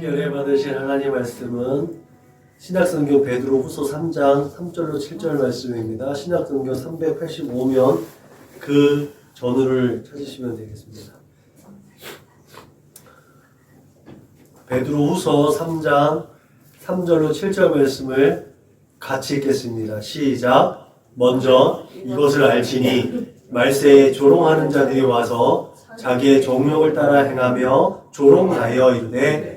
함께 은혜 받으신 하나님 말씀은 신약성경 베드로후서 3장 3절로 7절 말씀입니다. 신약성경 385면 그 전후를 찾으시면 되겠습니다. 베드로후서 3장 3절로 7절 말씀을 같이 읽겠습니다. 시작. 먼저 이것을 알지니 말세에 조롱하는 자들이 와서 자기의 정욕을 따라 행하며 조롱하여 이르되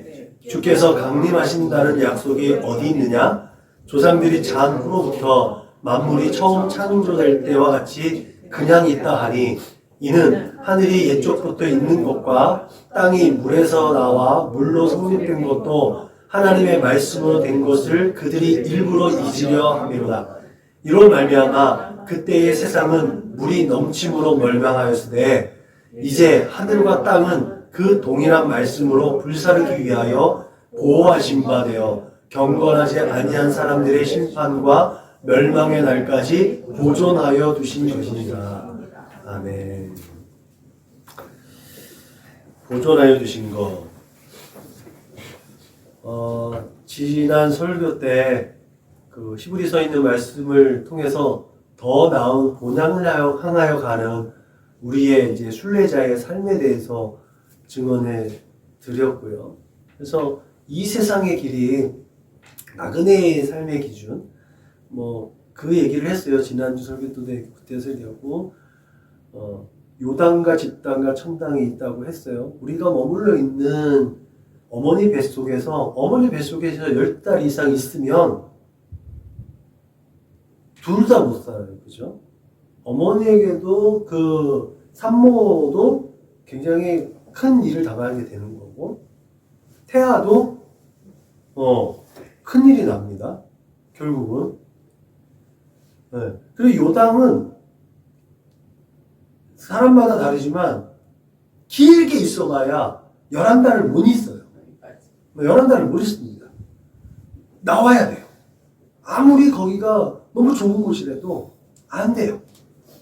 주께서 강림하신다는 약속이 어디 있느냐? 조상들이 장 후로부터 만물이 처음 창조될 때와 같이 그냥 있다 하니 이는 하늘이 옛적부터 있는 것과 땅이 물에서 나와 물로 성립된 것도 하나님의 말씀으로 된 것을 그들이 일부러 잊으려 함이로다. 이로 말미암아 그때의 세상은 물이 넘침으로 멸망하였으되 이제 하늘과 땅은 그 동일한 말씀으로 불사르기 위하여 보호하신 바 되어 경건하지 아니한 사람들의 심판과 멸망의 날까지 보존하여 두신 것이니라. 아멘. 보존하여 두신 것. 지난 설교 때 그 히브리서 있는 말씀을 통해서 더 나은 본향을 향하여 가는 우리의 이제 순례자의 삶에 대해서 증언해 드렸고요. 그래서 이 세상의 길이 나그네의 삶의 기준, 그 얘기를 했어요. 지난주 설교 때 그때서 얘기하고, 요단과 집단과 천당이 있다고 했어요. 우리가 머물러 있는 어머니 뱃속에서 10달 이상 있으면 둘 다 못 살아요. 그죠? 어머니에게도 그 산모도 굉장히 큰 일을 당하게 되는 거고, 태아도 큰 일이 납니다. 결국은. 네. 그리고 요당은 사람마다 다르지만 길게 있어봐야 11달을 못 있어요. 11달을 못 있습니다. 나와야 돼요. 아무리 거기가 너무 좋은 곳이라도 안 돼요.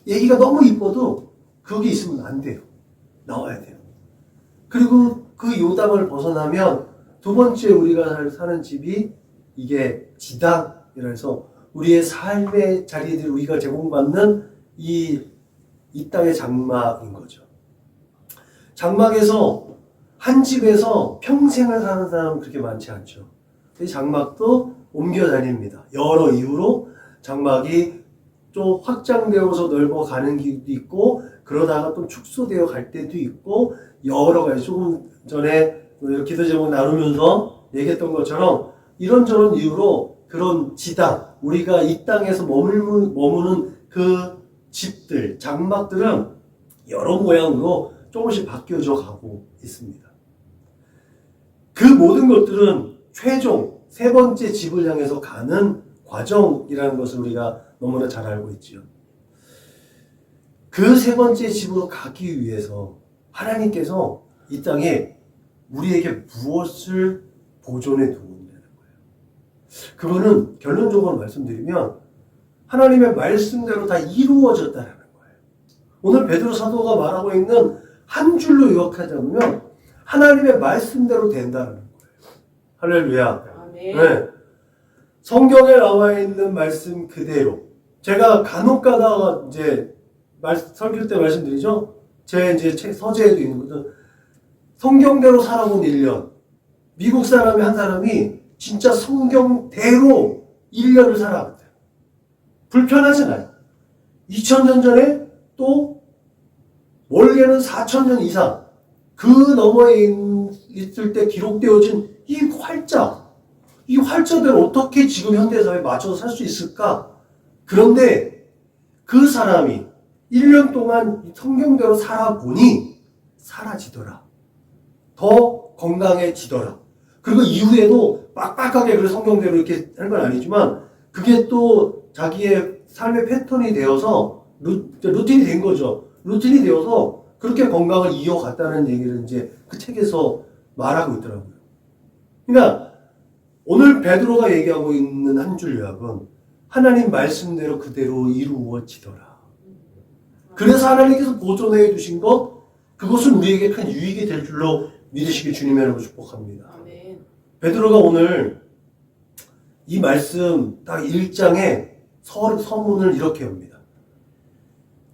얘기가 너무 이뻐도 거기 있으면 안 돼요. 나와야 돼요. 그리고 그 요당을 벗어나면 두 번째 우리가 사는 집이 이게 지당이라 해서 우리의 삶의 자리들 우리가 제공받는 이 땅의 장막인 거죠. 장막에서 한 집에서 평생을 사는 사람은 그렇게 많지 않죠. 이 장막도 옮겨 다닙니다. 여러 이유로 장막이 또 확장되어서 넓어가는 길도 있고 그러다가 또 축소되어 갈 때도 있고 여러 가지 조금 전에 기도 제목 나누면서 얘기했던 것처럼 이런저런 이유로 그런 지당 우리가 이 땅에서 머무는 그 집들 장막들은 여러 모양으로 조금씩 바뀌어져 가고 있습니다. 그 모든 것들은 최종 세 번째 집을 향해서 가는 과정이라는 것을 우리가 너무나 잘 알고 있죠. 그 세 번째 집으로 가기 위해서 하나님께서 이 땅에 우리에게 무엇을 보존해 두고 있냐는 거예요. 그거는 결론적으로 말씀드리면 하나님의 말씀대로 다 이루어졌다는 거예요. 오늘 베드로 사도가 말하고 있는 한 줄로 요약하자면 하나님의 말씀대로 된다는 거예요. 할렐루야. 네. 성경에 나와 있는 말씀 그대로. 제가 간혹 가다가 이제 설교 때 말씀드리죠. 제 이제 서재에도 있는 것은 성경대로 살아본 1년. 미국 사람이 한 사람이 진짜 성경대로 1년을 살아왔대요. 불편하잖아요. 2000년 전에 또 멀게는 4000년 이상 그 너머에 있을 때 기록되어진 이 활자대로 어떻게 지금 현대사회에 맞춰서 살 수 있을까? 그런데 그 사람이 1년 동안 성경대로 살아보니 사라지더라. 더 건강해지더라. 그리고 이후에도 빡빡하게 그 성경대로 이렇게 할 건 아니지만 그게 또 자기의 삶의 패턴이 되어서 루틴이 된 거죠. 루틴이 되어서 그렇게 건강을 이어갔다는 얘기를 이제 그 책에서 말하고 있더라고요. 그러니까 오늘 베드로가 얘기하고 있는 한 줄 요약은 하나님 말씀대로 그대로 이루어지더라. 그래서 하나님께서 보존해 두신 것, 그것은 우리에게 큰 유익이 될 줄로 믿으시기 주님의 이름으로 축복합니다. 베드로가 오늘 이 말씀 딱 1장에 서문을 이렇게 합니다.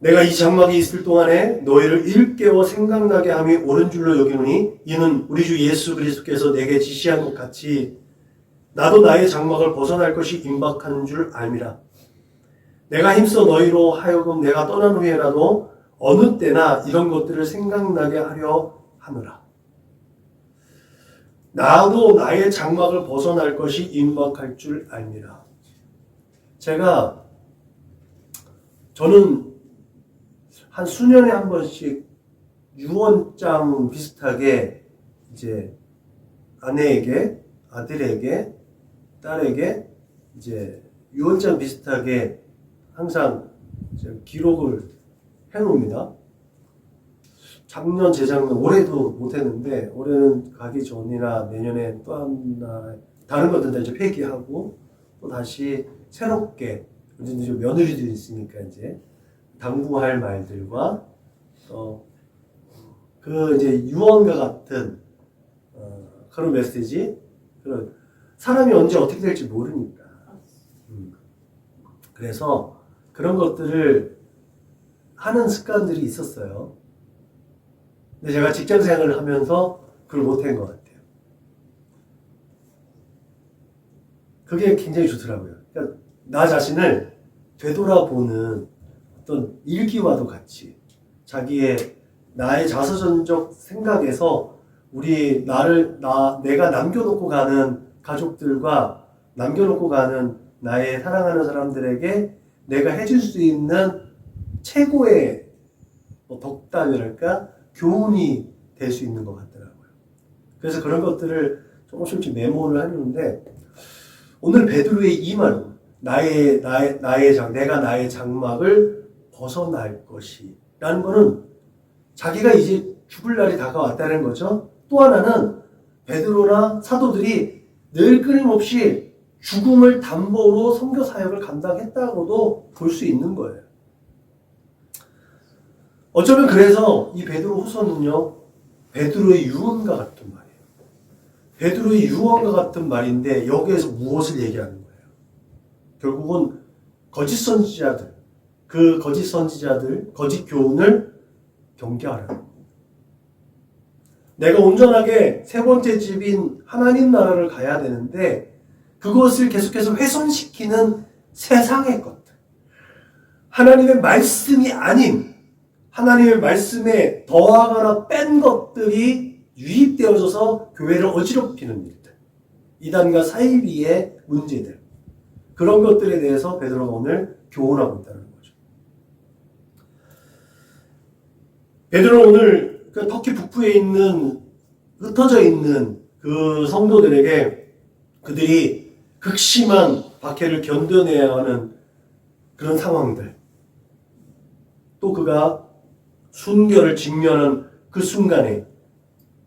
내가 이 장막이 있을 동안에 너희를 일깨워 생각나게 함이 옳은 줄로 여기노니 이는 우리 주 예수 그리스도께서 내게 지시한 것 같이 나도 나의 장막을 벗어날 것이 임박하는 줄 알미라. 내가 힘써 너희로 하여금 내가 떠난 후에라도 어느 때나 이런 것들을 생각나게 하려 하노라. 나도 나의 장막을 벗어날 것이 임박할 줄 알미라. 저는 한 수년에 한 번씩 유언장 비슷하게 이제 아내에게, 아들에게, 딸에게 이제 유언장 비슷하게 항상 기록을 해놓습니다. 작년, 재작년, 올해도 못했는데 올해는 가기 전이나 내년에 또 하나 다른 것들 다 이제 폐기하고 또 다시 새롭게 이제 며느리들이 있으니까 이제 당부할 말들과 그 이제 유언과 같은 그런 메시지, 그런 사람이 언제 어떻게 될지 모르니까 그래서 그런 것들을 하는 습관들이 있었어요. 근데 제가 직장 생활을 하면서 그걸 못한 것 같아요. 그게 굉장히 좋더라고요. 그러니까 나 자신을 되돌아보는 어떤 일기와도 같이 나의 자서전적 생각에서 내가 남겨놓고 가는 가족들과 남겨놓고 가는 나의 사랑하는 사람들에게 내가 해줄 수 있는 최고의 덕담이랄까 교훈이 될 수 있는 것 같더라고요. 그래서 그런 것들을 조금씩 메모를 하려는데 오늘 베드로의 이 말은 내가 나의 장막을 벗어날 것이라는 거는 자기가 이제 죽을 날이 다가왔다는 거죠. 또 하나는 베드로나 사도들이 늘 끊임없이 죽음을 담보로 선교 사역을 감당했다고도 볼 수 있는 거예요. 어쩌면 그래서 이 베드로 후서는요, 베드로의 유언과 같은 말이에요. 베드로의 유언과 같은 말인데 여기에서 무엇을 얘기하는 거예요? 결국은 거짓 선지자들, 거짓 교훈을 경계하라는 내가 온전하게 세 번째 집인 하나님 나라를 가야 되는데 그것을 계속해서 훼손시키는 세상의 것들, 하나님의 말씀이 아닌 하나님의 말씀에 더하거나 뺀 것들이 유입되어져서 교회를 어지럽히는 일들, 이단과 사이비의 문제들, 그런 것들에 대해서 베드로가 오늘 교훈하고 있다는 거죠. 베드로는 오늘 그 터키 북부에 흩어져 있는 그 성도들에게 그들이 극심한 박해를 견뎌내야 하는 그런 상황들, 또 그가 순결을 직면한 그 순간에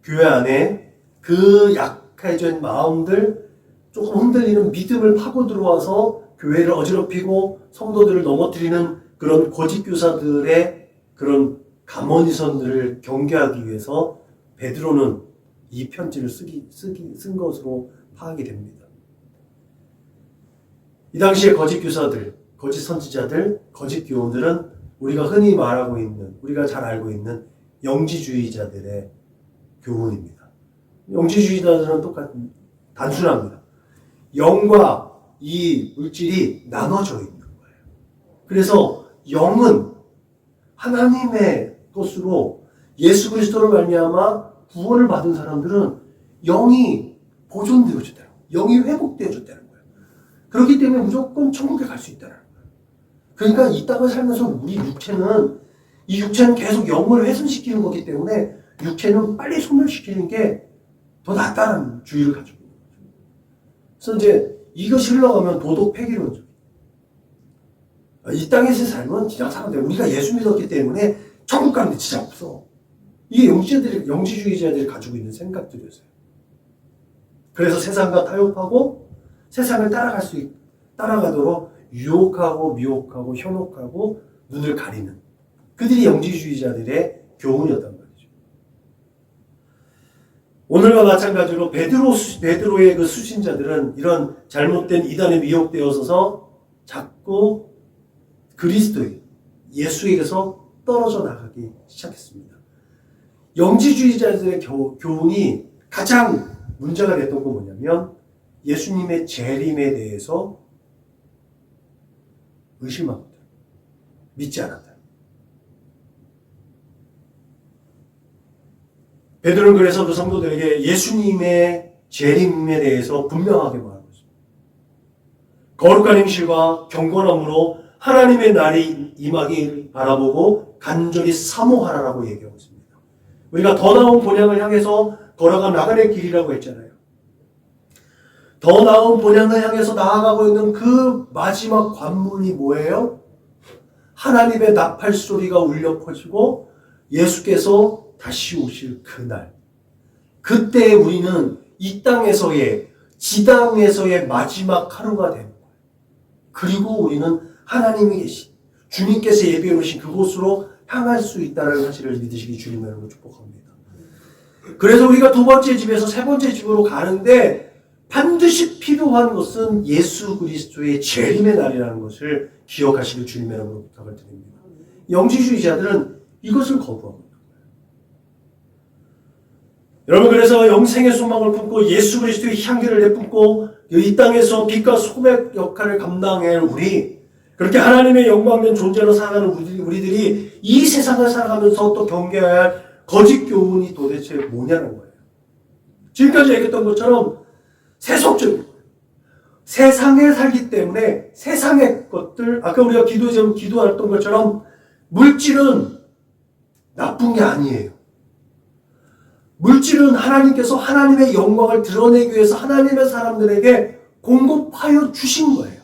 교회 안에 그 약해진 마음들, 조금 흔들리는 믿음을 파고 들어와서 교회를 어지럽히고 성도들을 넘어뜨리는 그런 거짓 교사들의 그런 감언이선들을 경계하기 위해서 베드로는 이 편지를 쓴 것으로 파악이 됩니다. 이 당시에 거짓 교사들, 거짓 선지자들, 거짓 교훈들은 우리가 흔히 말하고 있는, 우리가 잘 알고 있는 영지주의자들의 교훈입니다. 영지주의자들은 단순합니다. 영과 이 물질이 나눠져 있는 거예요. 그래서 영은 하나님의 것으로 예수 그리스도를 말미암아 구원을 받은 사람들은 영이 보존되어졌다는 거예요. 영이 회복되어졌다는 거예요. 그렇기 때문에 무조건 천국에 갈 수 있다는 거예요. 그러니까 이 땅을 살면서 우리 이 육체는 계속 영을 훼손시키는 거기 때문에 육체는 빨리 소멸시키는 게 더 낫다는 주의를 가지고 있는 거죠. 그래서 이제 이것이 흘러가면 도덕 폐기론적. 이 땅에서 살면 진짜 사람들, 우리가 예수 믿었기 때문에 천국 가는 데 진짜 없어. 이게 영지주의자들이 가지고 있는 생각들이었어요. 그래서 세상과 타협하고 세상을 따라가도록 유혹하고 미혹하고 현혹하고 눈을 가리는 그들이 영지주의자들의 교훈이었단 말이죠. 오늘과 마찬가지로 베드로의 그 수신자들은 이런 잘못된 이단에 미혹되어서 자꾸 그리스도의 예수에게서 떨어져 나가기 시작했습니다. 영지주의자들의 교훈이 가장 문제가 됐던 건 뭐냐면 예수님의 재림에 대해서 의심하거든. 믿지 않았다. 베드로는 그래서 그 성도들에게 예수님의 재림에 대해서 분명하게 말하고 있습니다. 거룩한 행실과 경건함으로 하나님의 날이 임하길 바라보고 간절히 사모하라라고 얘기하고 있습니다. 우리가 더 나은 본향을 향해서 걸어가 나가는 길이라고 했잖아요. 더 나은 본향을 향해서 나아가고 있는 그 마지막 관문이 뭐예요? 하나님의 나팔 소리가 울려 퍼지고 예수께서 다시 오실 그날. 그때 우리는 이 땅에서의, 지당에서의 마지막 하루가 되는 거예요. 그리고 우리는 하나님이 계신, 주님께서 예비해 놓으신 그곳으로 향할 수 있다는 사실을 믿으시기 주님의 이름으로 축복합니다. 그래서 우리가 두 번째 집에서 세 번째 집으로 가는데 반드시 필요한 것은 예수 그리스도의 재림의 날이라는 것을 기억하시길 주님의 이름으로 부탁을 드립니다. 영지주의자들은 이것을 거부하고 있는 거예요. 여러분, 그래서 영생의 소망을 품고 예수 그리스도의 향기를 내뿜고 이 땅에서 빛과 소금의 역할을 감당해 우리, 그렇게 하나님의 영광된 존재로 살아가는 우리들이 이 세상을 살아가면서 또 경계해야 할 거짓 교훈이 도대체 뭐냐는 거예요. 지금까지 얘기했던 것처럼 세속적인 거예요. 세상에 살기 때문에 세상의 것들, 아까 우리가 기도했던 것처럼 물질은 나쁜 게 아니에요. 물질은 하나님께서 하나님의 영광을 드러내기 위해서 하나님의 사람들에게 공급하여 주신 거예요.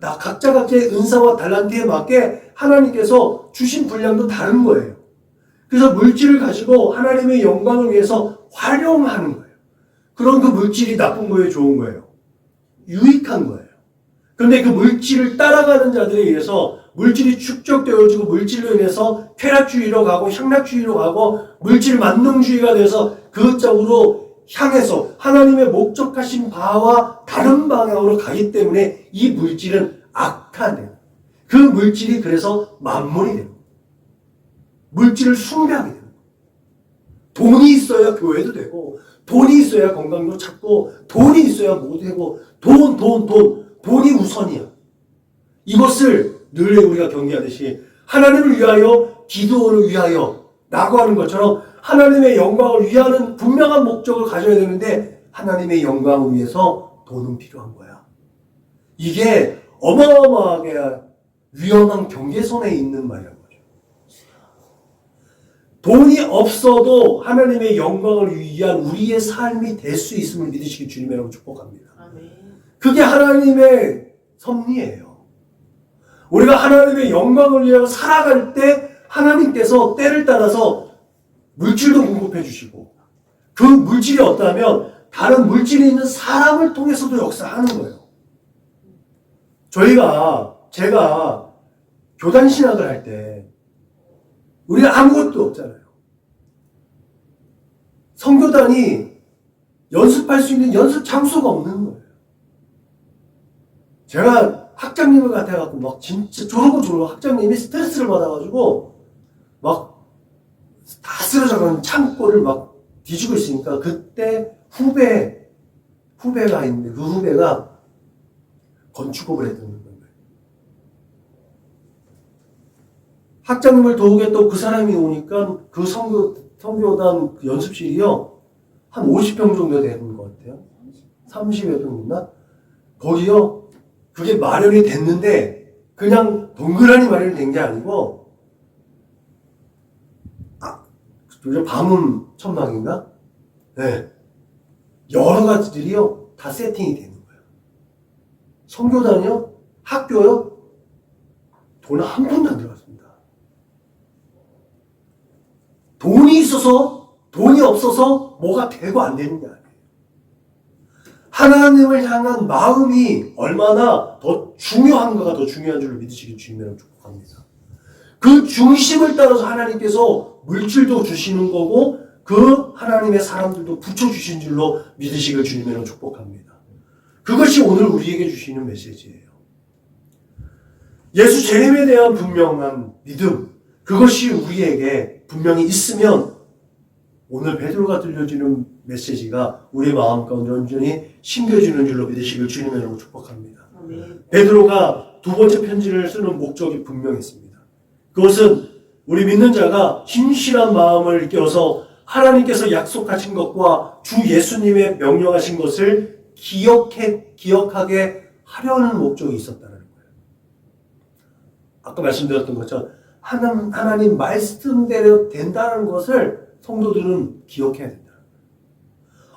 각자 각자의 은사와 달란트에 맞게 하나님께서 주신 분량도 다른 거예요. 그래서 물질을 가지고 하나님의 영광을 위해서 활용하는 거예요. 그런 그 물질이 나쁜 거예요, 좋은 거예요? 유익한 거예요. 그런데 그 물질을 따라가는 자들에 의해서 물질이 축적되어지고 물질로 인해서 쾌락주의로 가고 향락주의로 가고 물질 만능주의가 돼서 그쪽으로 향해서 하나님의 목적하신 바와 다른 방향으로 가기 때문에 이 물질은 악하네요. 그 물질이 그래서 만몬이 되는 거예요. 물질을 숭배하게 되는 거예요. 돈이 있어야 교회도 되고 돈이 있어야 건강도 찾고 돈이 있어야 뭐 되고 돈이 우선이야. 이것을 늘 우리가 경계하듯이 하나님을 위하여 기도를 위하여 라고 하는 것처럼 하나님의 영광을 위하는 분명한 목적을 가져야 되는데 하나님의 영광을 위해서 돈은 필요한 거야. 이게 어마어마하게 위험한 경계선에 있는 말이란 거죠. 돈이 없어도 하나님의 영광을 위한 우리의 삶이 될 수 있음을 믿으시기 주님의 이름으로 축복합니다. 그게 하나님의 섭리예요. 우리가 하나님의 영광을 위하여 살아갈 때 하나님께서 때를 따라서 물질도 공급해 주시고 그 물질이 없다면 다른 물질이 있는 사람을 통해서도 역사하는 거예요. 제가 교단 신학을 할 때 우리가 아무것도 없잖아요. 선교단이 연습할 수 있는 연습 장소가 없는 거예요. 제가 학장님을 같아갖고 막 진짜 조르고 학장님이 스트레스를 받아가지고 막 다 쓰러져가는 창고를 막 뒤지고 있으니까 그때 후배가 있는데 그 후배가 건축업을 했던 거예요. 학장님을 도우겠다고 그 사람이 오니까 그 선교단 그 연습실이요 한 50평 정도 되는 것 같아요. 30여 평인가? 거기요 그게 마련이 됐는데 그냥 동그라니 마련이 된 게 아니고 방음 천막인가? 네. 여러 가지들이요 다 세팅이 되는 거예요. 선교단이요? 학교요? 돈 한 푼도 안 들어갔습니다. 돈이 있어서 돈이 없어서 뭐가 되고 안 되는 게 아니에요. 하나님을 향한 마음이 얼마나 더 중요한가가 더 중요한 줄을 믿으시길 주님으로 축복합니다. 그 중심을 따라서 하나님께서 물질도 주시는 거고 그 하나님의 사람들도 붙여주신 줄로 믿으시길 주님으로 축복합니다. 그것이 오늘 우리에게 주시는 메시지예요. 예수 재림에 대한 분명한 믿음, 그것이 우리에게 분명히 있으면 오늘 베드로가 들려주는 메시지가 우리 마음 가운데 온전히 심겨지는 줄로 믿으시길 주님으로 축복합니다. 베드로가 두 번째 편지를 쓰는 목적이 분명했습니다. 그것은 우리 믿는 자가 진실한 마음을 껴서 하나님께서 약속하신 것과 주 예수님의 명령하신 것을 기억하게 하려는 목적이 있었다는 거예요. 아까 말씀드렸던 것처럼 하나님 말씀대로 된다는 것을 성도들은 기억해야 된다.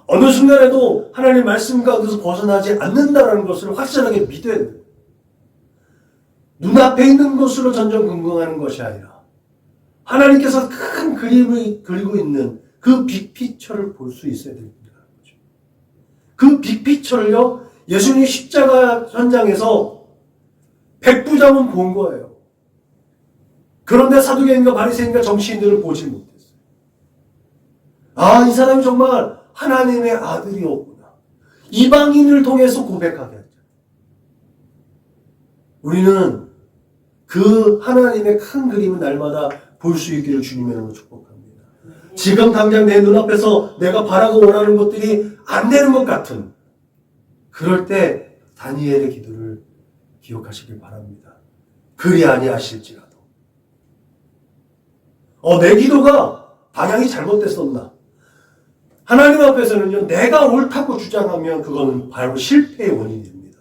어느 순간에도 하나님 말씀 가운데서 벗어나지 않는다는 것을 확실하게 믿어야 된다. 눈앞에 있는 것으로 전전긍긍하는 것이 아니라 하나님께서 큰 그림을 그리고 있는 그 빅피처를 볼 수 있어야 됩니다. 그 빅피처를요, 예수님이 십자가 현장에서 백부장은 본 거예요. 그런데 사두개인과 바리새인과 정치인들은 보지 못했어요. 아, 이 사람이 정말 하나님의 아들이었구나. 이방인을 통해서 고백하게 하죠. 우리는 그 하나님의 큰 그림을 날마다 볼 수 있기를 주님의 이름으로 축복합니다. 지금 당장 내 눈앞에서 내가 바라고 원하는 것들이 안 되는 것 같은, 그럴 때 다니엘의 기도를 기억하시길 바랍니다. 그리 아니하실지라도 내 기도가 방향이 잘못됐었나? 하나님 앞에서는요, 내가 옳다고 주장하면 그거는 바로 실패의 원인이 됩니다.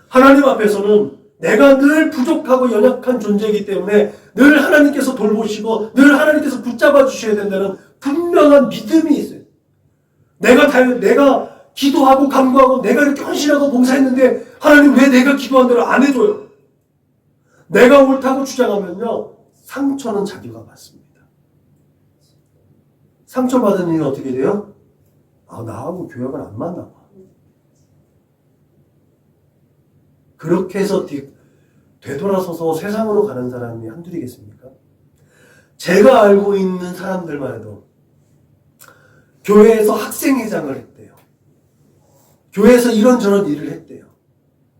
하나님 앞에서는 내가 늘 부족하고 연약한 존재이기 때문에 늘 하나님께서 돌보시고 늘 하나님께서 붙잡아 주셔야 된다는 분명한 믿음이 있어요. 내가 기도하고 간구하고 내가 이렇게 헌신하고 봉사했는데 하나님 왜 내가 기도한 대로 안 해줘요? 내가 옳다고 주장하면요, 상처는 자기가 받습니다. 상처받은 일은 어떻게 돼요? 나하고 교역을 안 맞나 봐. 그렇게 해서 되돌아서서 세상으로 가는 사람이 한둘이겠습니까? 제가 알고 있는 사람들만 해도 교회에서 학생회장을 했대요. 교회에서 이런저런 일을 했대요.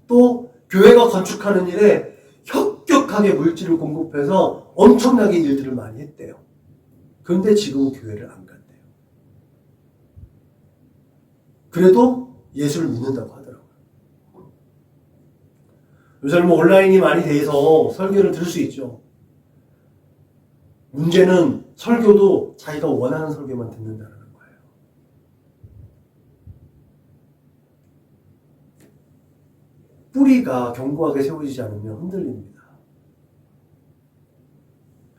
또 교회가 건축하는 일에 혁격하게 물질을 공급해서 엄청나게 일들을 많이 했대요. 그런데 지금은 교회를 안 간대요. 그래도 예수를 믿는다고 하더라고요. 요새는 온라인이 많이 돼서 설교를 들을 수 있죠. 문제는 설교도 자기가 원하는 설교만 듣는다는 거예요. 뿌리가 견고하게 세워지지 않으면 흔들립니다.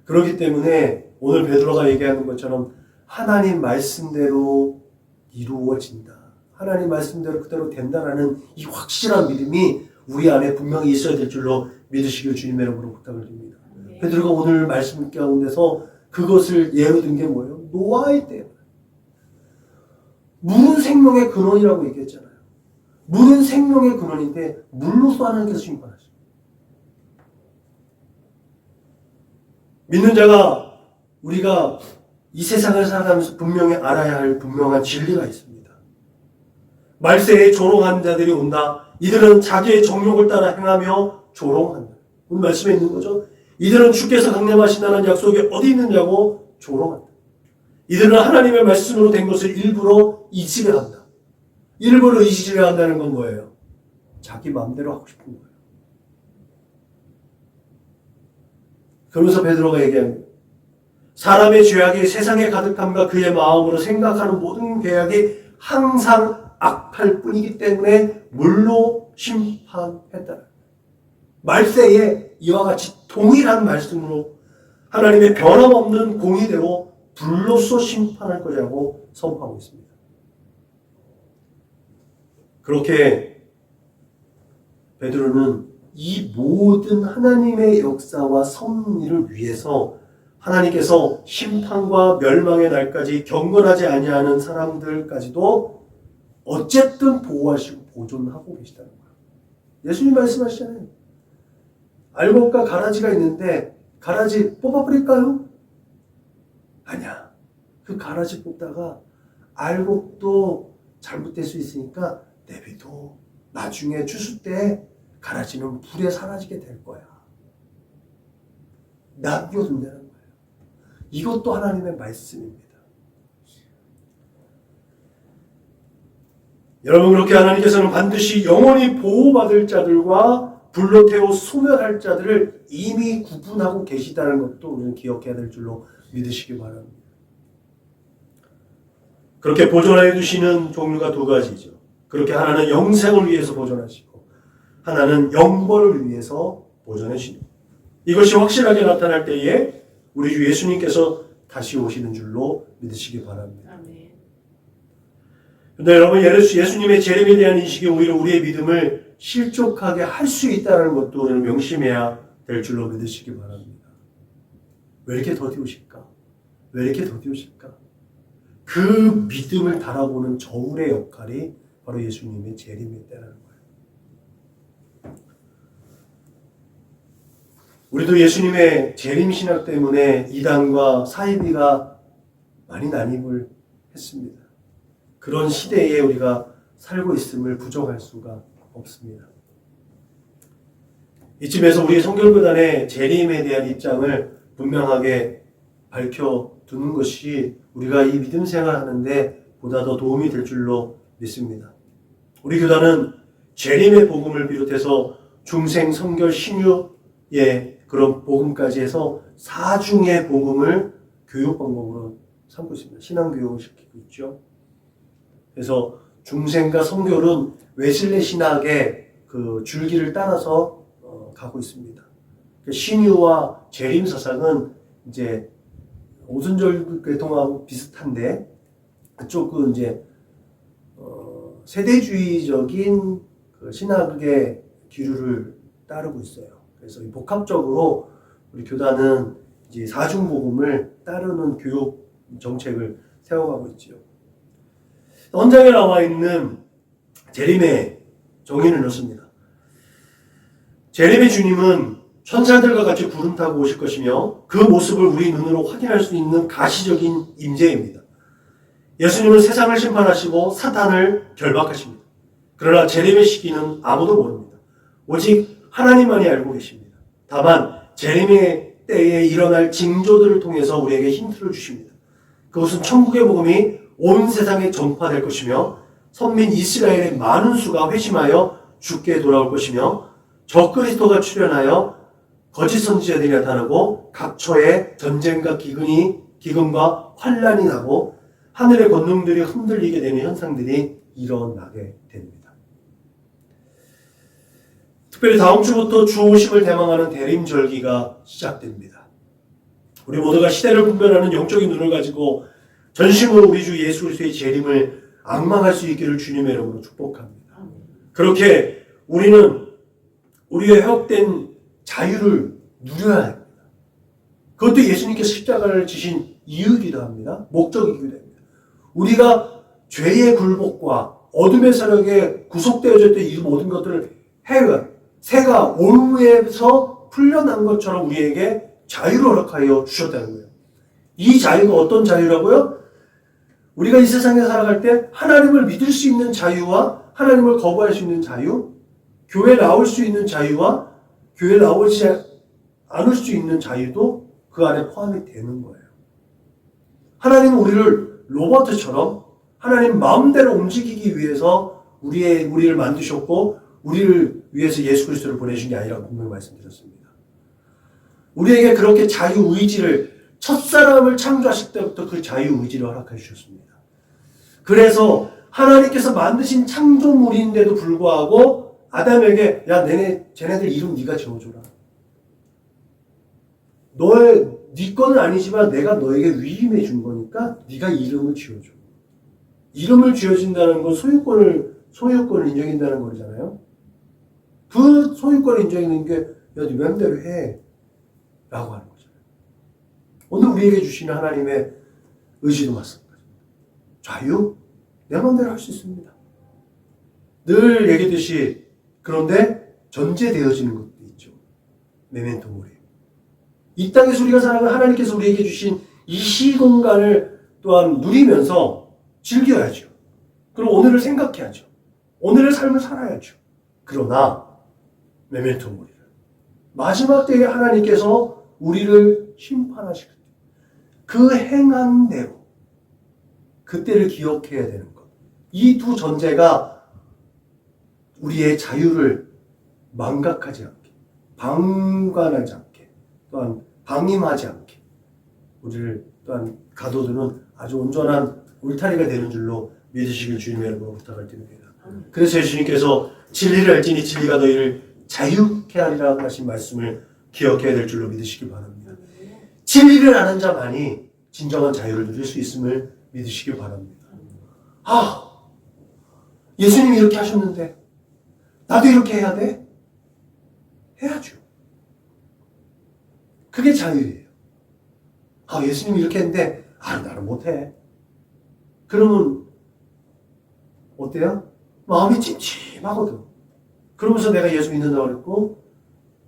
그렇기 때문에 오늘 베드로가 얘기하는 것처럼 하나님 말씀대로 이루어진다. 하나님 말씀대로 그대로 된다라는 이 확실한 믿음이 우리 안에 분명히 있어야 될 줄로 믿으시길 주님의 이름으로 부탁을 드립니다. 베드로가 오늘 말씀 가운데서 그것을 예로 든 게 뭐예요? 노아의 때예요. 물은 생명의 근원이라고 얘기했잖아요. 물은 생명의 근원인데 물로서 하나님께서 심판하십니다. 믿는 자가 우리가 이 세상을 살아가면서 분명히 알아야 할 분명한 진리가 있습니다. 말세에 조롱하는 자들이 온다. 이들은 자기의 정욕을 따라 행하며 조롱한다. 오늘 말씀에 있는 거죠. 이들은 주께서 강림하신다는 약속이 어디 있느냐고 조롱한다. 이들은 하나님의 말씀으로 된 것을 일부러 이지레한다. 일부러 이지레한다는 건 뭐예요? 자기 마음대로 하고 싶은 거예요. 그러면서 베드로가 얘기합니다. 사람의 죄악이 세상에 가득함과 그의 마음으로 생각하는 모든 계약이 항상 악할 뿐이기 때문에 물로 심판했다. 말세에 이와 같이 동일한 말씀으로 하나님의 변함없는 공의대로 불로써 심판할 것이라고 선포하고 있습니다. 그렇게 베드로는 이 모든 하나님의 역사와 섭리를 위해서 하나님께서 심판과 멸망의 날까지 경건하지 아니하는 사람들까지도 어쨌든 보호하시고 보존하고 계시다는 거예요. 예수님 말씀하시잖아요. 알곡과 가라지가 있는데 가라지 뽑아버릴까요? 아니야. 그 가라지 뽑다가 알고 또 잘못될 수 있으니까 내비도 나중에 추수 때 가라지는 불에 사라지게 될 거야. 남겨둔다는 거예요. 이것도 하나님의 말씀입니다. 여러분, 그렇게 하나님께서는 반드시 영원히 보호받을 자들과 불로 태워 소멸할 자들을 이미 구분하고 계시다는 것도 우리는 기억해야 될 줄로 믿으시기 바랍니다. 그렇게 보존해 두시는 종류가 두 가지죠. 그렇게 하나는 영생을 위해서 보존하시고 하나는 영벌을 위해서 보존해 주십니다. 이것이 확실하게 나타날 때에 우리 주 예수님께서 다시 오시는 줄로 믿으시기 바랍니다. 그런데 여러분, 예수님의 재림에 대한 인식이 오히려 우리의 믿음을 실족하게 할 수 있다는 것도 우리는 명심해야 될 줄로 믿으시기 바랍니다. 왜 이렇게 더디우실까? 왜 이렇게 더디우실까? 그 믿음을 달아보는 저울의 역할이 바로 예수님의 재림이 있다는 거예요. 우리도 예수님의 재림 신학 때문에 이단과 사이비가 많이 난입을 했습니다. 그런 시대에 우리가 살고 있음을 부정할 수가 없습니다. 이쯤에서 우리 성결교단의 재림에 대한 입장을 분명하게 밝혀두는 것이 우리가 이 믿음 생활하는데 보다 더 도움이 될 줄로 믿습니다. 우리 교단은 재림의 복음을 비롯해서 중생, 성결, 신유의 그런 복음까지 해서 사중의 복음을 교육 방법으로 삼고 있습니다. 신앙교육을 시키고 있죠. 그래서 중생과 성결은 웨슬레 신학의 그 줄기를 따라서 가고 있습니다. 신유와 재림 사상은 이제 오순절 계통하고 비슷한데 그쪽은 이제 세대주의적인 그 신학의 기류를 따르고 있어요. 그래서 복합적으로 우리 교단은 이제 사중복음을 따르는 교육 정책을 세워가고 있죠. 헌장에 나와 있는 재림의 정의는 이렇습니다. 재림의 주님은 천사들과 같이 구름 타고 오실 것이며 그 모습을 우리 눈으로 확인할 수 있는 가시적인 임재입니다. 예수님은 세상을 심판하시고 사탄을 결박하십니다. 그러나 재림의 시기는 아무도 모릅니다. 오직 하나님만이 알고 계십니다. 다만 재림의 때에 일어날 징조들을 통해서 우리에게 힌트를 주십니다. 그것은 천국의 복음이 온 세상에 전파될 것이며 선민 이스라엘의 많은 수가 회심하여 주께 돌아올 것이며 적그리스도가 출현하여 거짓 선지자들이 나타나고 각처에 전쟁과 기근과 환란이 나고 하늘의 권능들이 흔들리게 되는 현상들이 일어나게 됩니다. 특별히 다음 주부터 주 오심을 대망하는 대림절기가 시작됩니다. 우리 모두가 시대를 분별하는 영적인 눈을 가지고 전심으로 우리 주 예수 그리스도의 재림을 앙망할 수 있기를 주님의 이름으로 축복합니다. 그렇게 우리는 우리의 회복된 자유를 누려야 합니다. 그것도 예수님께서 십자가를 지신 이유이기도 합니다. 목적이기도 합니다. 우리가 죄의 굴복과 어둠의 세력에 구속되어졌던 이 모든 것들을 새가 올무에서 풀려난 것처럼 우리에게 자유를 허락하여 주셨다는 거예요. 이 자유가 어떤 자유라고요? 우리가 이 세상에 살아갈 때 하나님을 믿을 수 있는 자유와 하나님을 거부할 수 있는 자유, 교회 나올 수 있는 자유와 교회 나오지 않을 수 있는 자유도 그 안에 포함이 되는 거예요. 하나님은 우리를 로봇처럼 하나님 마음대로 움직이기 위해서 우리를 만드셨고 우리를 위해서 예수 그리스도를 보내신 게 아니라고 분명히 말씀드렸습니다. 우리에게 그렇게 자유의지를 첫사람을 창조하실 때부터 그 자유의지를 허락해 주셨습니다. 그래서 하나님께서 만드신 창조물인데도 불구하고 아담에게 쟤네들 이름 네가 지어줘라. 네 거는 아니지만 내가 너에게 위임해 준 거니까 네가 이름을 지어줘. 이름을 지어준다는 건 소유권을 인정한다는 거잖아요. 그 소유권을 인정하는 게 야, 네 맘대로 해 라고 하는 거잖아요. 오늘 우리에게 주시는 하나님의 의지도 마찬가지입니다. 자유? 내 맘대로 할 수 있습니다. 늘 얘기했듯이 그런데 전제되어지는 것도 있죠. 메멘토 모리. 이 땅에서 우리가 살아가는 하나님께서 우리에게 주신 이 시공간을 또한 누리면서 즐겨야죠. 그리고 오늘을 생각해야죠. 오늘의 삶을 살아야죠. 그러나 메멘토 모리를 마지막 때에 하나님께서 우리를 심판하실 때 그 행한 대로 그때를 기억해야 되는 것. 이 두 전제가 우리의 자유를 망각하지 않게, 방관하지 않게, 또한 방임하지 않게 우리를 또한 가도들은 아주 온전한 울타리가 되는 줄로 믿으시길 주님의 이름으로 부탁을 드립니다. 그래서 예수님께서 진리를 알지니 진리가 너희를 자유케 하리라 하신 말씀을 기억해야 될 줄로 믿으시기 바랍니다. 진리를 아는 자만이 진정한 자유를 누릴 수 있음을 믿으시기 바랍니다. 예수님이 이렇게 하셨는데 나도 이렇게 해야 돼? 해야죠. 그게 자유예요. 예수님이 이렇게 했는데 나는 못해. 그러면 어때요? 마음이 찜찜하거든. 그러면서 내가 예수 믿는다고 그랬고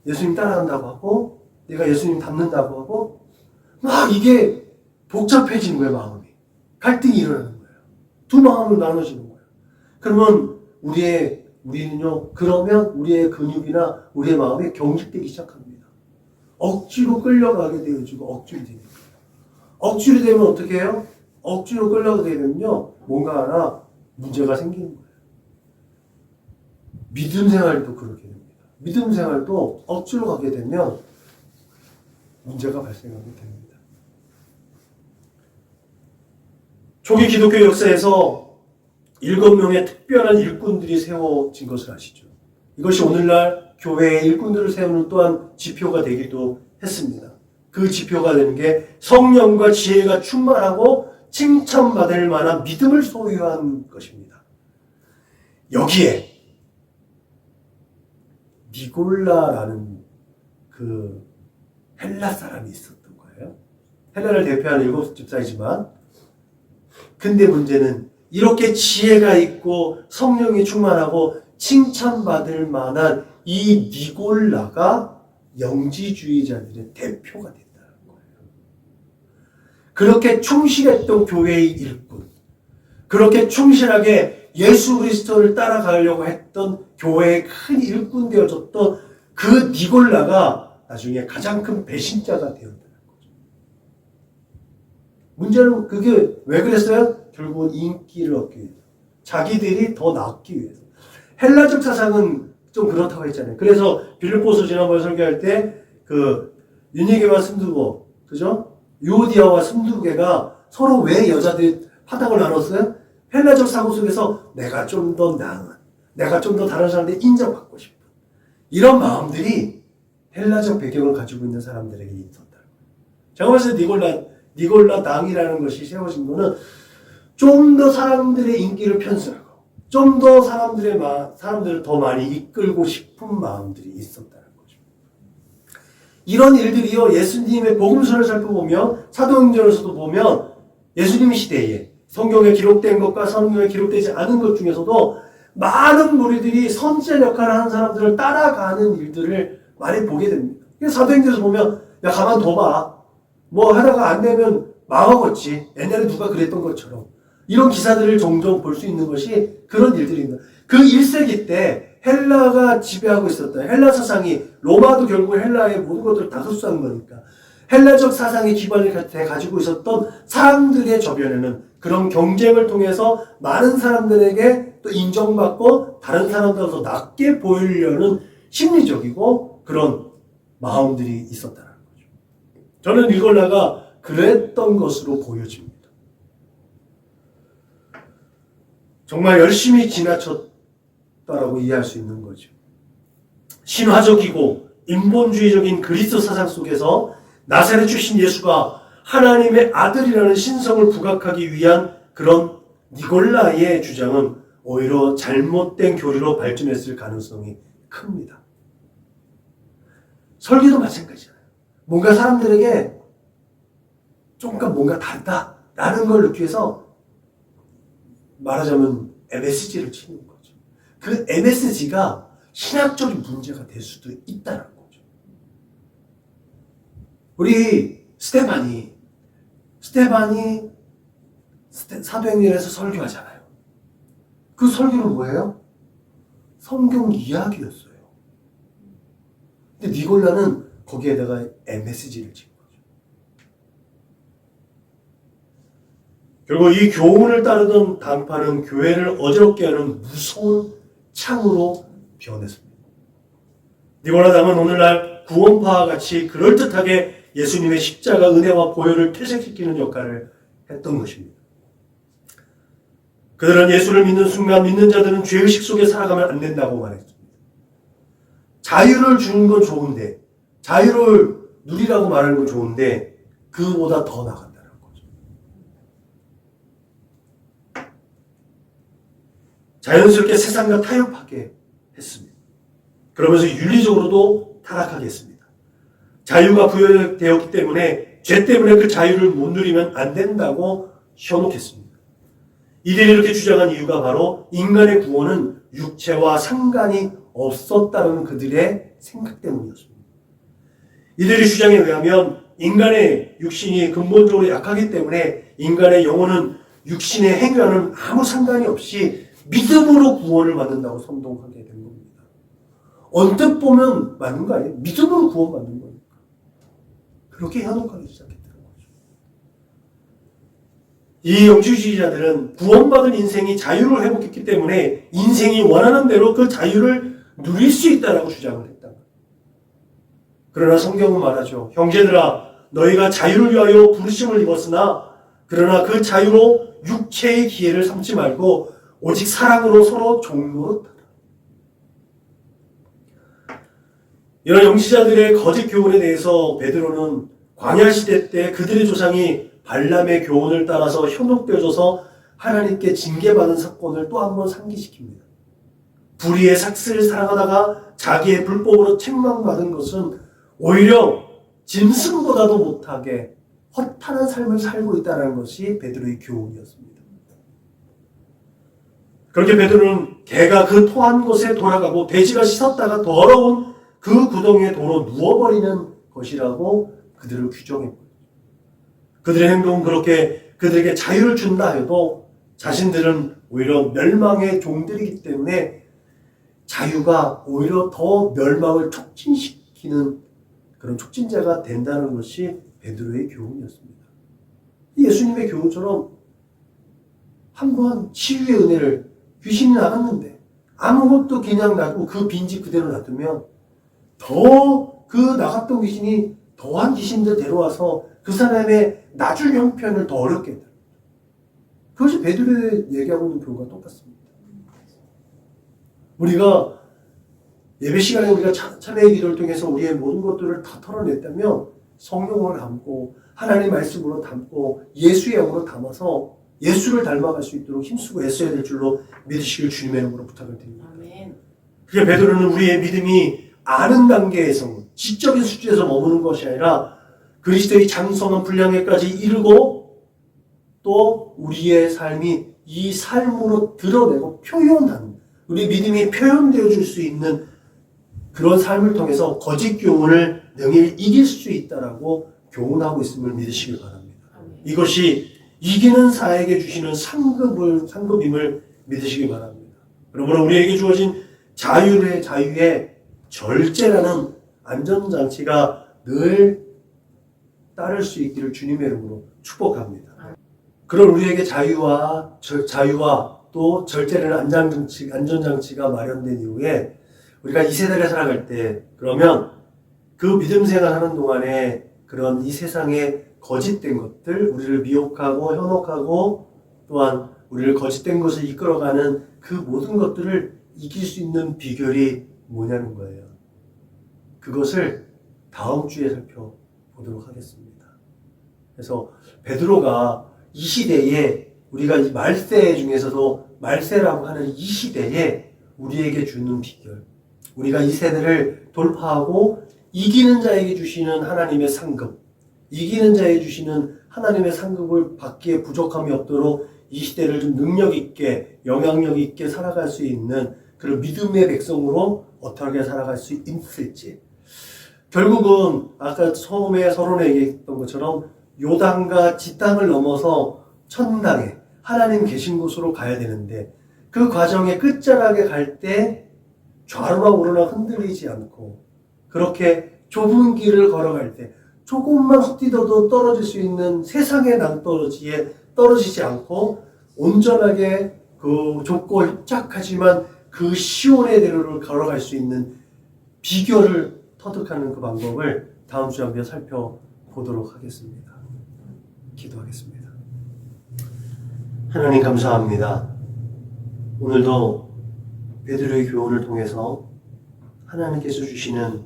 예수님 따라간다고 하고 내가 예수님 닮는다고 하고 막 이게 복잡해지는 거예요. 마음이. 갈등이 일어나는 거예요. 두 마음으로 나눠지는 거예요. 그러면 우리는요, 그러면 우리의 근육이나 우리의 마음이 경직되기 시작합니다. 억지로 끌려가게 되어지고 억지로 되는 거예요. 억지로 되면 어떻게 해요? 억지로 끌려가게 되면요, 뭔가 하나 문제가 생기는 거예요. 믿음 생활도 그렇게 됩니다. 믿음 생활도 억지로 가게 되면 문제가 발생하게 됩니다. 초기 기독교 역사에서 7명의 특별한 일꾼들이 세워진 것을 아시죠? 이것이 오늘날 교회의 일꾼들을 세우는 또한 지표가 되기도 했습니다. 그 지표가 되는 게 성령과 지혜가 충만하고 칭찬받을 만한 믿음을 소유한 것입니다. 여기에 니골라라는 그 헬라 사람이 있었던 거예요. 헬라를 대표하는 7 집사이지만 근데 문제는 이렇게 지혜가 있고 성령이 충만하고 칭찬받을 만한 이 니골라가 영지주의자들의 대표가 된다는 거예요. 그렇게 충실했던 교회의 일꾼, 그렇게 충실하게 예수 그리스도를 따라가려고 했던 교회의 큰 일꾼 되어졌던 그 니골라가 나중에 가장 큰 배신자가 되었다는 거죠. 문제는 그게 왜 그랬어요? 결국은 인기를 얻기 위해서. 자기들이 더 낫기 위해서. 헬라적 사상은 좀 그렇다고 했잖아요. 그래서 빌립보서 지난번에 설교할 때 그 유니게와 순두고, 그죠? 유오디아와 순두개가 서로 왜 여자들이 파닥을 나눴어요? 헬라적 사고 속에서 내가 좀 더 나은, 내가 좀 더 다른 사람들이 인정받고 싶은 이런 마음들이 헬라적 배경을 가지고 있는 사람들에게 있었다는 거예요. 제가 봤을 때 니골라 당이라는 것이 세워진 거는 좀 더 사람들의 인기를 편수하고 좀 더 사람들을 더 많이 이끌고 싶은 마음들이 있었다는 거죠. 이런 일들이요, 예수님의 복음서를 살펴보면 사도행전에서도 보면 예수님 시대에 성경에 기록된 것과 성경에 기록되지 않은 것 중에서도 많은 무리들이 선지자 역할을 하는 사람들을 따라가는 일들을 많이 보게 됩니다. 사도행전에서 보면 야 가만 둬봐. 뭐 하다가 안 되면 망하겠지. 옛날에 누가 그랬던 것처럼. 이런 기사들을 종종 볼 수 있는 것이 그런 일들입니다. 그 1세기 때 헬라가 지배하고 있었던 헬라 사상이 로마도 결국 헬라의 모든 것들을 다 흡수한 거니까 헬라적 사상의 기반을 가지고 있었던 사람들의 저변에는 그런 경쟁을 통해서 많은 사람들에게 또 인정받고 다른 사람들보다 더 낫게 보이려는 심리적이고 그런 마음들이 있었다는 거죠. 저는 니골라가 그랬던 것으로 보여집니다. 정말 열심히 지나쳤다라고 이해할 수 있는 거죠. 신화적이고 인본주의적인 그리스도 사상 속에서 나사렛 출신 예수가 하나님의 아들이라는 신성을 부각하기 위한 그런 니골라의 주장은 오히려 잘못된 교리로 발전했을 가능성이 큽니다. 설교도 마찬가지잖아요. 뭔가 사람들에게 조금 뭔가 다르다라는 걸 느끼기 위해서 말하자면 MSG를 치는 거죠. 그 MSG가 신학적인 문제가 될 수도 있다는 거죠. 우리 스테반이 사도행전에서 설교하잖아요. 그 설교는 뭐예요? 성경 이야기였어요. 근데 니골라는 거기에다가 MSG를 찍은 거죠. 결국 이 교훈을 따르던 당파는 교회를 어지럽게 하는 무서운 창으로 변했습니다. 니골라 당은 오늘날 구원파와 같이 그럴듯하게 예수님의 십자가 은혜와 보혈을 퇴색시키는 역할을 했던 것입니다. 그들은 예수를 믿는 순간 믿는 자들은 죄의식 속에 살아가면 안 된다고 말했습니다. 자유를 주는 건 좋은데, 자유를 누리라고 말하는 건 좋은데 그보다 더 나간다는 거죠. 자연스럽게 세상과 타협하게 했습니다. 그러면서 윤리적으로도 타락하게 했습니다. 자유가 부여되었기 때문에 죄 때문에 그 자유를 못 누리면 안 된다고 현혹했습니다. 이들이 이렇게 주장한 이유가 바로 인간의 구원은 육체와 상관이 없었다는 그들의 생각 때문이었습니다. 이들의 주장에 의하면 인간의 육신이 근본적으로 약하기 때문에 인간의 영혼은 육신의 행위와는 아무 상관이 없이 믿음으로 구원을 받는다고 선동하게 된 겁니다. 언뜻 보면 맞는 거 아니에요? 믿음으로 구원받는 거니까. 그렇게 현혹하기 시작했다는 거죠. 이 영주주의자들은 구원받은 인생이 자유를 회복했기 때문에 인생이 원하는 대로 그 자유를 누릴 수 있다라고 주장을 했다. 그러나 성경은 말하죠. 형제들아, 너희가 자유를 위하여 부르심을 입었으나 그러나 그 자유로 육체의 기회를 삼지 말고 오직 사랑으로 서로 종노릇하라. 이런 영지자들의 거짓 교훈에 대해서 베드로는 광야 시대 때 그들의 조상이 발람의 교훈을 따라서 현혹되어져서 하나님께 징계받은 사건을 또 한 번 상기시킵니다. 불의의 삭스를 사랑하다가 자기의 불법으로 책망받은 것은 오히려 짐승보다도 못하게 허탄한 삶을 살고 있다는 것이 베드로의 교훈이었습니다. 그렇게 베드로는 개가 그 토한 곳에 돌아가고 돼지가 씻었다가 더러운 그 구덩이에 도로 누워버리는 것이라고 그들을 규정했고, 그들의 행동은 그렇게 그들에게 자유를 준다 해도 자신들은 오히려 멸망의 종들이기 때문에 자유가 오히려 더 멸망을 촉진시키는 그런 촉진자가 된다는 것이 베드로의 교훈이었습니다. 예수님의 교훈처럼 한번 치유의 은혜를 귀신이 나갔는데 아무것도 그냥 놔두고 그 빈집 그대로 놔두면 더 그 나갔던 귀신이 더한 귀신들 데려와서 그 사람의 나중 형편을 더 어렵게 했다. 그것이 베드로의 얘기하고 있는 교훈과 똑같습니다. 우리가 예배 시간에 우리가 참회의 기도를 통해서 우리의 모든 것들을 다 털어냈다면 성령으로 담고 하나님의 말씀으로 담고 예수의 영으로 담아서 예수를 닮아갈 수 있도록 힘쓰고 애써야 될 줄로 믿으시길 주님의 이름으로 부탁을 드립니다. 아멘. 그게 베드로는 우리의 믿음이 아는 단계에서 지적인 수준에서 머무는 것이 아니라 그리스도의 장성한 분량에까지 이르고 또 우리의 삶이 이 삶으로 드러내고 표현하는, 우리 믿음이 표현되어 줄 수 있는 그런 삶을 통해서 거짓 교훈을 능히 이길 수 있다라고 교훈하고 있음을 믿으시길 바랍니다. 이것이 이기는 자에게 주시는 상급임을 믿으시길 바랍니다. 그러므로 우리에게 주어진 자유의 절제라는 안전장치가 늘 따를 수 있기를 주님의 이름으로 축복합니다. 그런 우리에게 자유와 또 절제라는 안전장치가 마련된 이후에 우리가 이 세대를 살아갈 때 그러면 그 믿음 생활하는 동안에 그런 이 세상의 거짓된 것들, 우리를 미혹하고 현혹하고 또한 우리를 거짓된 것을 이끌어가는 그 모든 것들을 이길 수 있는 비결이 뭐냐는 거예요. 그것을 다음 주에 살펴보도록 하겠습니다. 그래서 베드로가 이 시대에 우리가 이 말세 중에서도 말세라고 하는 이 시대에 우리에게 주는 비결, 우리가 이 세대를 돌파하고 이기는 자에게 주시는 하나님의 상급, 이기는 자에게 주시는 하나님의 상급을 받기에 부족함이 없도록 이 시대를 좀 능력 있게, 영향력 있게 살아갈 수 있는 그런 믿음의 백성으로 어떻게 살아갈 수 있을지. 결국은 아까 처음에 서론에 얘기했던 것처럼 요단과 지땅을 넘어서 천당에 하나님 계신 곳으로 가야 되는데 그 과정의 끝자락에 갈 때 좌로나 우로나 흔들리지 않고 그렇게 좁은 길을 걸어갈 때 조금만 헛디뎌도 떨어질 수 있는 세상의 낭떠러지에 떨어지지 않고 온전하게 그 좁고 협착하지만 그 시온의 대로를 걸어갈 수 있는 비결을 터득하는 그 방법을 다음 주에 한번 살펴보도록 하겠습니다. 기도하겠습니다. 하나님 감사합니다. 오늘도 베드로의 교훈을 통해서 하나님께서 주시는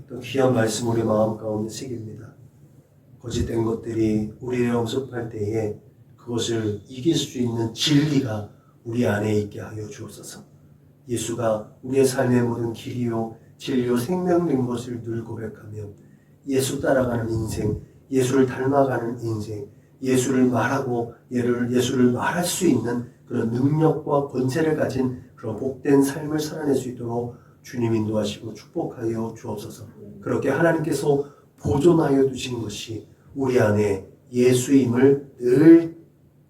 또 귀한 말씀 우리 마음 가운데 새깁니다. 거짓된 것들이 우리를 영접할 때에 그것을 이길 수 있는 진리가 우리 안에 있게 하여 주옵소서. 예수가 우리의 삶의 모든 길이요 진리요 생명된 것을 늘 고백하며 예수 따라가는 인생, 예수를 닮아가는 인생, 예수를 말하고 예수를 말할 수 있는 그런 능력과 권세를 가진 그런 복된 삶을 살아낼 수 있도록 주님 인도하시고 축복하여 주옵소서. 그렇게 하나님께서 보존하여 두신 것이 우리 안에 예수임을 늘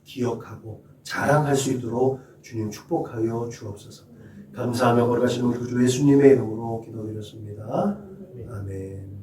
기억하고 자랑할 수 있도록 주님 축복하여 주옵소서. 감사하며 걸어가시는 우리 구주 예수님의 이름으로 기도드렸습니다. 아멘.